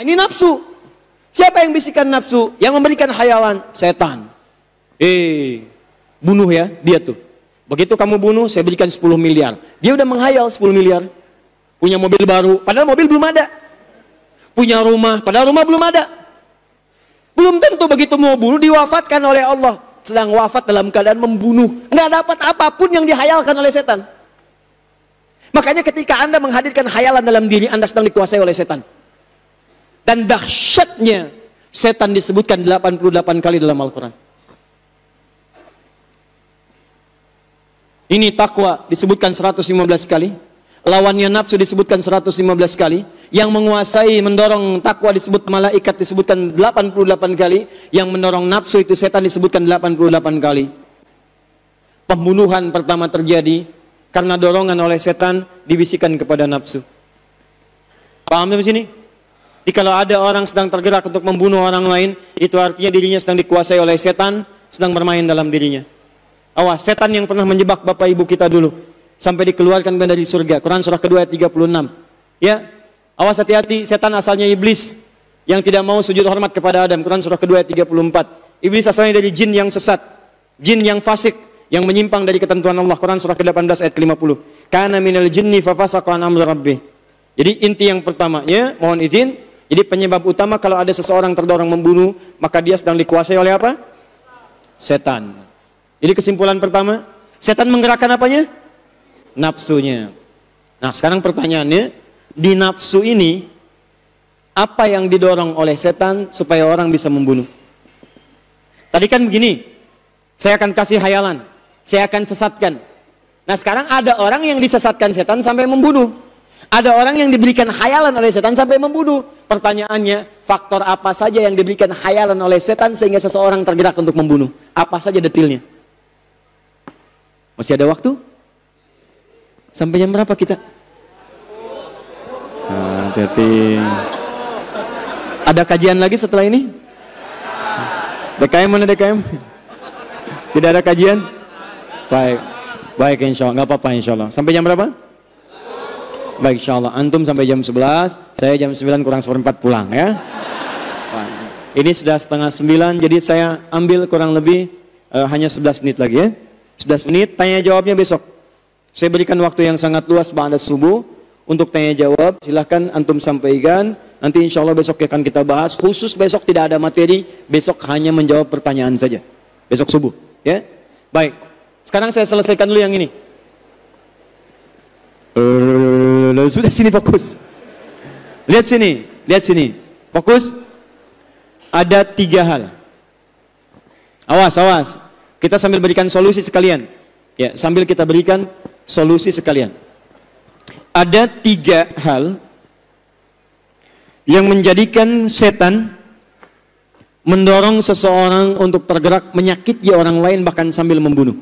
ini nafsu. Siapa yang bisikan nafsu? Yang memberikan hayalan? Setan. Bunuh ya, dia tuh. Begitu kamu bunuh, saya berikan 10 miliar. Dia udah menghayal 10 miliar. Punya mobil baru, padahal mobil belum ada. Punya rumah, padahal rumah belum ada. Belum tentu begitu mau bunuh, diwafatkan oleh Allah. Sedang wafat dalam keadaan membunuh. Nggak dapat apapun yang dihayalkan oleh setan. Makanya ketika Anda menghadirkan hayalan dalam diri, Anda sedang dikuasai oleh setan. Dan dahsyatnya, setan disebutkan 88 kali dalam Al-Quran. Ini takwa disebutkan 115 kali. Lawannya nafsu disebutkan 115 kali. Yang menguasai, mendorong takwa disebut malaikat disebutkan 88 kali. Yang mendorong nafsu itu setan disebutkan 88 kali. Pembunuhan pertama terjadi karena dorongan oleh setan dibisikkan kepada nafsu. Paham sampai sini? Jadi kalau ada orang sedang tergerak untuk membunuh orang lain, itu artinya dirinya sedang dikuasai oleh setan, sedang bermain dalam dirinya. Awas, setan yang pernah menjebak bapak ibu kita dulu sampai dikeluarkan dari surga. Quran surah kedua ayat 36. Ya, awas hati-hati, setan asalnya iblis yang tidak mau sujud hormat kepada Adam. Quran surah kedua ayat 34. Iblis asalnya dari jin yang sesat, jin yang fasik, yang menyimpang dari ketentuan Allah. Quran surah ke-18 ayat 50. Kana minal jinni fafasaqa an amri rabbih. Jadi inti yang pertama, ya, mohon izin. Jadi penyebab utama kalau ada seseorang terdorong membunuh, maka dia sedang dikuasai oleh apa? Setan. Jadi kesimpulan pertama, setan menggerakkan apanya? Nafsunya. Nah, sekarang pertanyaannya, di nafsu ini apa yang didorong oleh setan supaya orang bisa membunuh? Tadi kan begini, saya akan kasih hayalan, saya akan sesatkan. Nah, sekarang ada orang yang disesatkan setan sampai membunuh. Ada orang yang diberikan hayalan oleh setan sampai membunuh. Pertanyaannya, faktor apa saja yang diberikan hayalan oleh setan sehingga seseorang tergerak untuk membunuh? Apa saja detailnya? Masih ada waktu? Sampai jam berapa kita? Hati-hati. Ada kajian lagi setelah ini? DKM mana DKM? Tidak ada kajian? Baik. Baik, insya Allah. Nggak apa-apa insya Allah. Sampai jam berapa? Baik, insya Allah. Antum sampai jam 11, saya jam 9 kurang seperempat pulang ya. Ini sudah setengah 9, jadi saya ambil kurang lebih hanya 11 menit lagi ya. 11 menit, tanya jawabnya besok. Saya berikan waktu yang sangat luas ba'da subuh untuk tanya jawab. Silahkan antum sampaikan. Nanti insya Allah besok akan kita bahas. Khusus besok tidak ada materi, besok hanya menjawab pertanyaan saja. Besok subuh ya. Baik, sekarang saya selesaikan dulu yang ini. Sudah, sini fokus. Lihat sini, fokus. Ada 3 hal. Awas. Kita sambil berikan solusi sekalian. Ya, sambil kita berikan solusi sekalian. Ada 3 hal yang menjadikan setan mendorong seseorang untuk tergerak menyakiti orang lain bahkan sambil membunuh.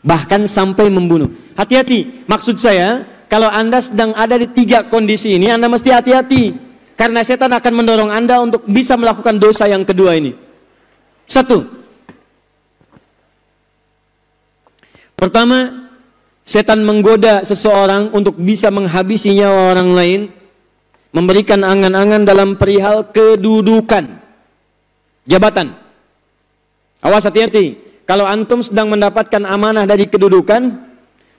Bahkan sampai membunuh. Hati-hati, maksud saya, kalau Anda sedang ada di 3 kondisi ini, Anda mesti hati-hati. Karena setan akan mendorong Anda untuk bisa melakukan dosa yang kedua ini. 1. Pertama, setan menggoda seseorang untuk bisa menghabisi nyawa orang lain, memberikan angan-angan dalam perihal kedudukan, jabatan. Awas, hati-hati. Kalau antum sedang mendapatkan amanah dari kedudukan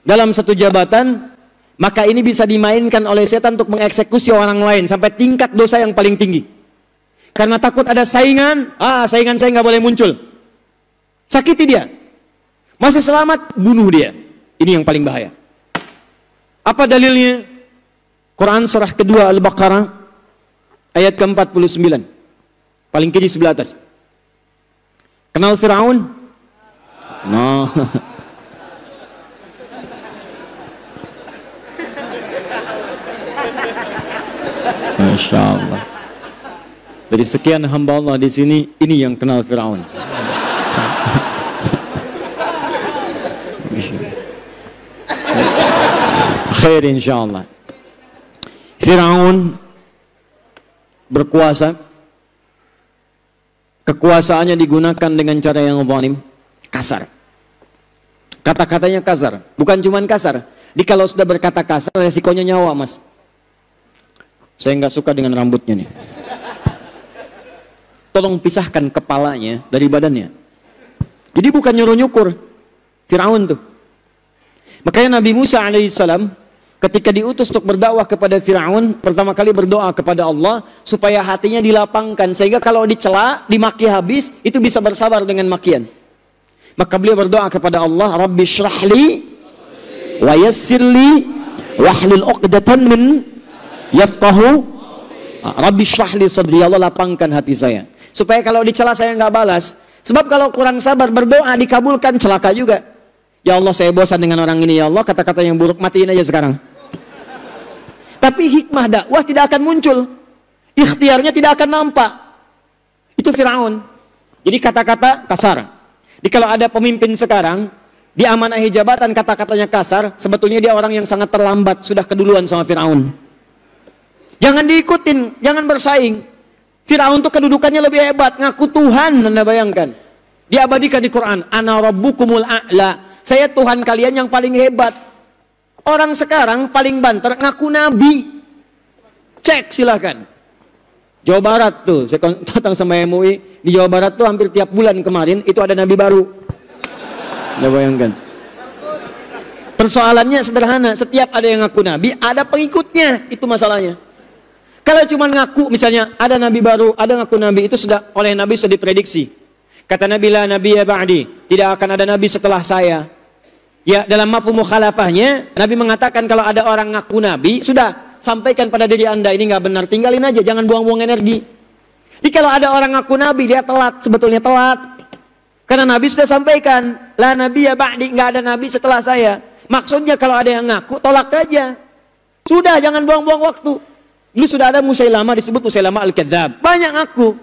dalam satu jabatan, maka ini bisa dimainkan oleh setan untuk mengeksekusi orang lain sampai tingkat dosa yang paling tinggi. Karena takut ada saingan, saingan saya nggak boleh muncul. Sakiti dia. Masih selamat, bunuh dia. Ini yang paling bahaya. Apa dalilnya? Quran surah kedua Al-Baqarah ayat ke-49. Paling kiri sebelah atas. Kenal Fir'aun? No. Masya Allah. Dari sekian hamba Allah di sini, ini yang kenal Fir'aun. Khair insyaallah. Fir'aun berkuasa. Kekuasaannya digunakan dengan cara yang zalim, kasar. Kata-katanya kasar, bukan cuman kasar. Jadi kalau sudah berkata kasar, resikonya nyawa, Mas. Saya nggak suka dengan rambutnya nih. tolong pisahkan kepalanya dari badannya. Jadi bukan nyuruh nyukur Firaun tuh. Makanya Nabi Musa alaihissalam ketika diutus untuk berdakwah kepada Firaun, pertama kali berdoa kepada Allah supaya hatinya dilapangkan, sehingga kalau dicela, dimaki habis, itu bisa bersabar dengan makian. Maka beliau berdoa kepada Allah, Rabbi syrahli wa yassirli wahlul 'uqdatan min yafqahu. Rabbi syrahli sadri, Allah lapangkan hati saya supaya kalau dicela saya nggak balas. Sebab kalau kurang sabar berdoa dikabulkan, celaka juga. Ya Allah, saya bosan dengan orang ini, ya Allah, kata-kata yang buruk matiin aja sekarang. Tapi hikmah dakwah tidak akan muncul, ikhtiarnya tidak akan nampak. Itu Firaun. Jadi kata-kata kasar. Jadi kalau ada pemimpin sekarang diamanahi jabatan kata-katanya kasar, sebetulnya dia orang yang sangat terlambat, sudah keduluan sama Firaun. Jangan diikutin, jangan bersaing. Firaun tuh kedudukannya lebih hebat, ngaku Tuhan. Anda bayangkan, diabadikan di Quran, ana rabbukumul a'la, saya Tuhan kalian yang paling hebat. Orang sekarang paling banter ngaku nabi. Cek silahkan. Jawa Barat tuh, saya datang sama MUI, di Jawa Barat tuh hampir tiap bulan kemarin itu ada nabi baru. Anda bayangkan. Persoalannya sederhana, setiap ada yang ngaku nabi, ada pengikutnya, itu masalahnya. Kalau cuma ngaku, misalnya ada nabi baru, ada ngaku nabi, itu sudah oleh nabi sudah diprediksi. Kata Nabi, la nabiyya ba'di, tidak akan ada nabi setelah saya. Ya, dalam mafhum mukhalafahnya, Nabi mengatakan kalau ada orang ngaku nabi, sudah sampaikan pada diri Anda, ini nggak benar, tinggalin aja, jangan buang-buang energi. Jadi kalau ada orang ngaku nabi, dia telat, sebetulnya telat. Karena Nabi sudah sampaikan, la nabiyya ba'di, nggak ada nabi setelah saya. Maksudnya kalau ada yang ngaku, tolak aja. Sudah, jangan buang-buang waktu. Dulu sudah ada Musailamah, disebut Musailamah al-Kadzdzab. Banyak ngaku.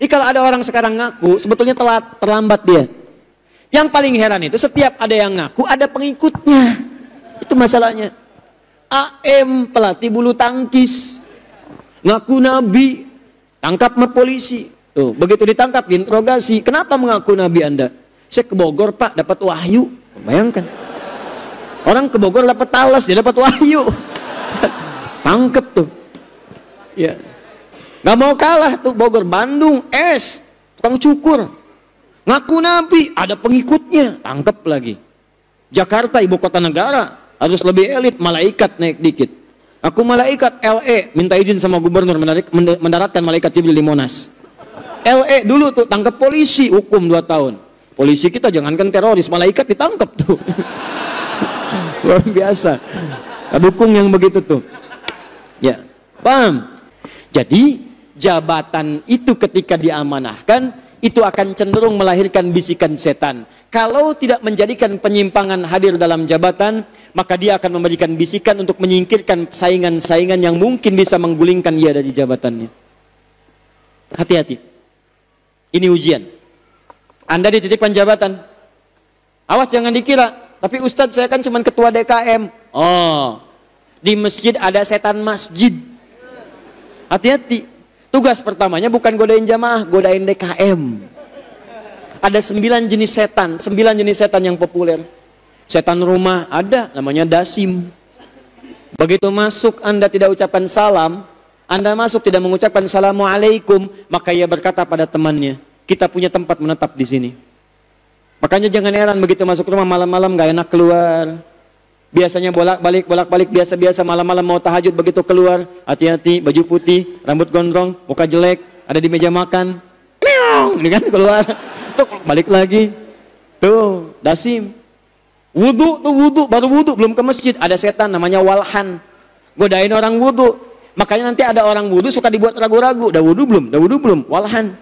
Jadi kalau ada orang sekarang ngaku, sebetulnya telat, terlambat dia. Yang paling heran itu setiap ada yang ngaku, ada pengikutnya. Itu masalahnya. AM, pelatih bulu tangkis, ngaku nabi, tangkap sama polisi. Tuh, begitu ditangkap, diinterogasi. Kenapa mengaku nabi Anda? Saya ke Bogor Pak, dapat wahyu. Bayangkan. Orang ke Bogor dapat talas, dia dapat wahyu. Tangkep tuh. Ya, nggak mau kalah tuh Bogor, Bandung, tukang cukur, ngaku nabi, ada pengikutnya, tangkep lagi. Jakarta ibu kota negara, harus lebih elit, malaikat naik dikit. Aku malaikat LE, minta izin sama gubernur mendaratkan malaikat Jibril di Monas. LE dulu tuh tangkap polisi, hukum 2 tahun. Polisi kita jangankan teroris, malaikat ditangkap tuh. Luar biasa. Dukung yang begitu tuh. Ya, paham? Jadi jabatan itu ketika diamanahkan, itu akan cenderung melahirkan bisikan setan. Kalau tidak menjadikan penyimpangan hadir dalam jabatan, maka dia akan memberikan bisikan untuk menyingkirkan saingan-saingan yang mungkin bisa menggulingkan dia dari jabatannya. Hati-hati. Ini ujian. Anda dititipkan jabatan. Awas jangan dikira, tapi Ustadz saya kan cuma ketua DKM. Oh, di masjid ada setan masjid. Hati-hati. Tugas pertamanya bukan godain jamaah, godain DKM. Ada 9 jenis setan, 9 jenis setan yang populer. Setan rumah ada, namanya dasim. Begitu masuk Anda tidak ucapkan salam, Anda masuk tidak mengucapkan assalamualaikum, maka ia berkata pada temannya, kita punya tempat menetap di sini. Makanya jangan heran begitu masuk rumah malam-malam gak enak keluar. Biasanya bolak-balik biasa-biasa, malam-malam mau tahajud begitu keluar, hati-hati, baju putih, rambut gondrong, muka jelek, ada di meja makan. Ini kan keluar. Tuh balik lagi. Tuh, dasim. Wudu, baru wudu belum ke masjid, ada setan namanya walhan. Godain orang wudu. Makanya nanti ada orang wudu suka dibuat ragu-ragu, udah wudu belum, walhan.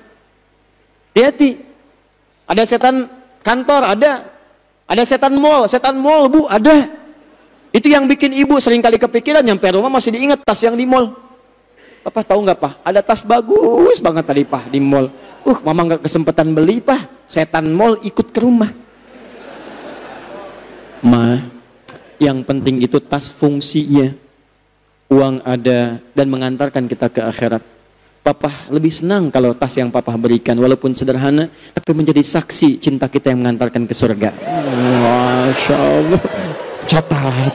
Hati-hati. Ada setan kantor, ada. Ada setan mall, Bu, ada. Itu yang bikin ibu sering kali kepikiran, nyampe rumah masih diingat tas yang di mall. Papa tahu nggak Pak? Ada tas bagus banget tadi Pak di mall. Mama nggak kesempatan beli Pak. Setan mall ikut ke rumah. Ma, yang penting itu tas fungsinya. Uang ada dan mengantarkan kita ke akhirat. Papa lebih senang kalau tas yang Papa berikan walaupun sederhana, tapi menjadi saksi cinta kita yang mengantarkan ke surga. Masya Allah. Catat.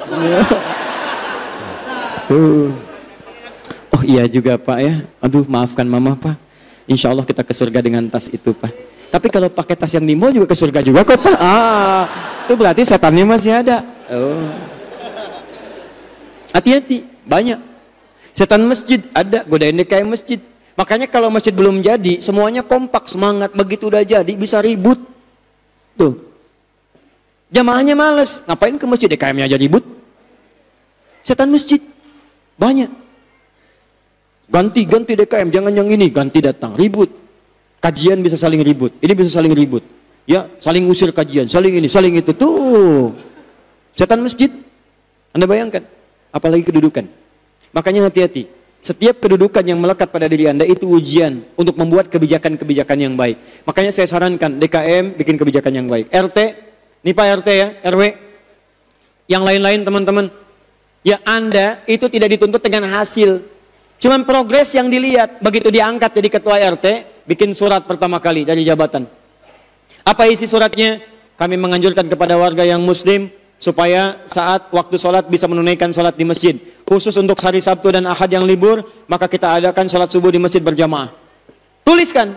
Oh iya juga Pak ya. Aduh maafkan Mama Pak. Insya Allah kita ke surga dengan tas itu, Pak. Tapi kalau pakai tas yang di mall juga ke surga juga kok, Pak. Itu berarti setannya masih ada. Oh. Hati-hati, banyak. Setan masjid ada, godain DKM masjid. Makanya kalau masjid belum jadi, semuanya kompak, semangat. Begitu udah jadi, bisa ribut. Tuh. Jamaahnya males. Ngapain ke masjid, DKM-nya aja ribut. Setan masjid. Banyak. Ganti DKM, jangan yang ini. Ganti datang, ribut. Kajian bisa saling ribut. Ini bisa saling ribut. Ya, saling usir kajian, saling ini, saling itu. Tuh. Setan masjid. Anda bayangkan. Apalagi kedudukan. Makanya hati-hati. Setiap kedudukan yang melekat pada diri Anda itu ujian untuk membuat kebijakan-kebijakan yang baik. Makanya saya sarankan DKM bikin kebijakan yang baik. RT, nih Pak RT ya, RW. Yang lain-lain teman-teman. Ya Anda itu tidak dituntut dengan hasil. Cuman progres yang dilihat. Begitu diangkat jadi ketua RT, bikin surat pertama kali dari jabatan. Apa isi suratnya? Kami menganjurkan kepada warga yang muslim supaya saat waktu sholat bisa menunaikan sholat di masjid. Khusus untuk hari Sabtu dan Ahad yang libur, maka kita adakan sholat subuh di masjid berjamaah. Tuliskan.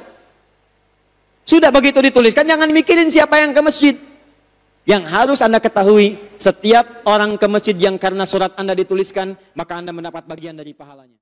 Sudah begitu dituliskan, jangan mikirin siapa yang ke masjid. Yang harus Anda ketahui, setiap orang ke masjid yang karena surat Anda dituliskan, maka Anda mendapat bagian dari pahalanya.